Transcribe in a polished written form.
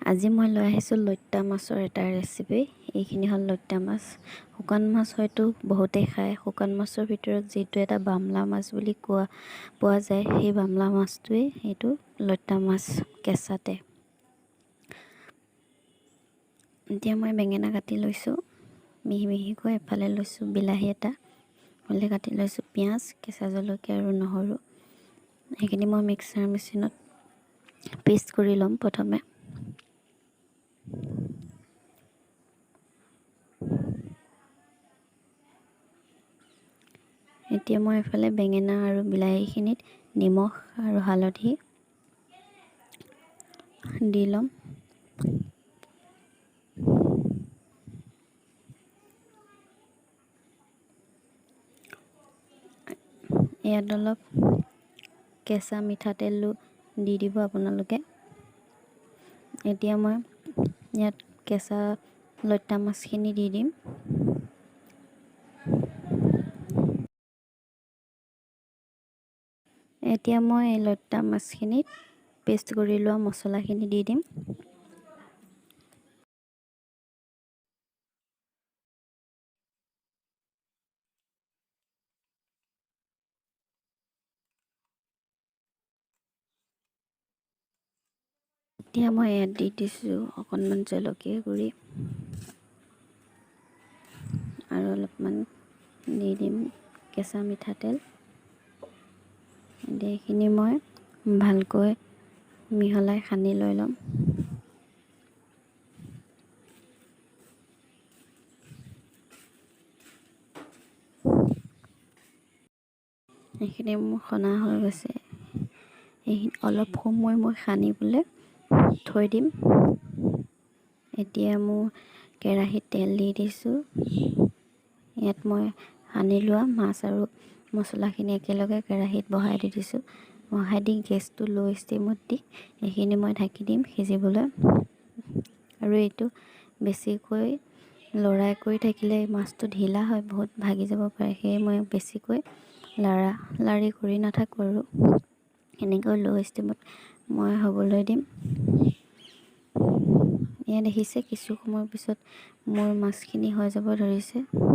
আজি মই লৈ আহিছোঁ লইট্টা মাছৰ এটা ৰেচিপি। এইখিনি হ'ল লইট্টা মাছ। শুকান মাছ হয়তো বহুতেই খায়। শুকান মাছৰ ভিতৰত যিটো এটা বামলা মাছ বুলি পোৱা যায়, সেই বামলা মাছটোৱেই এইটো লইট্টা মাছ কেঁচাতে। এতিয়া মই বেঙেনা কাটি লৈছোঁ মিহি মিহিকৈ। এফালে লৈছোঁ বিলাহী এটা, এফালে কাটি লৈছোঁ পিঁয়াজ, কেঁচা জলকীয়া আৰু নহৰু। সেইখিনি মই মিক্সাৰ মেচিনত পেষ্ট কৰি ল'ম প্ৰথমে। এতিয়া মই এফালে বেঙেনা আৰু বিলাহীখিনিত নিমখ আৰু হালধি দি ল'ম। ইয়াত অলপ কেঁচা মিঠাতেলো দি দিব আপোনালোকে। এতিয়া মই ইয়াত কেঁচা লইট্টা মাছখিনি দি দিম। এতিয়া মই এই লইট্টা মাছখিনিত পেষ্ট কৰি লোৱা মছলাখিনি দি দিম। এতিয়া মই ইয়াত দি দিছোঁ অকণমান জলকীয়া গুড়ি আৰু অলপমান দি দিম কেঁচা মিঠাতেল। এইখিনি মই ভালকৈ মিহলাই সানি লৈ ল'ম। এইখিনি মোৰ সনা হৈ গৈছে। এইখিনি অলপ সময় মই সানি পেলাই থৈ দিম। এতিয়া মোৰ কেৰাহীত তেল দি দিছোঁ। ইয়াত মই সানি লোৱা মাছ আৰু মছলাখিনি একেলগে কেৰাহীত বহাই দি দিছোঁ। বহাই দি গেছটো ল' ষ্টিমত দি এইখিনি মই ঢাকি দিম সিজিবলৈ। আৰু এইটো বেছিকৈ লৰাই কৰি থাকিলে মাছটো ঢিলা হয়, বহুত ভাগি যাব পাৰে। সেয়ে মই বেছিকৈ লাৰি কৰি নাথাকোঁ আৰু এনেকৈ ল' ষ্টিমত মই হ'বলৈ দিম। এয়া দেখিছে কিছু সময়ৰ পিছত মোৰ মাছখিনি হৈ যাব ধৰিছে।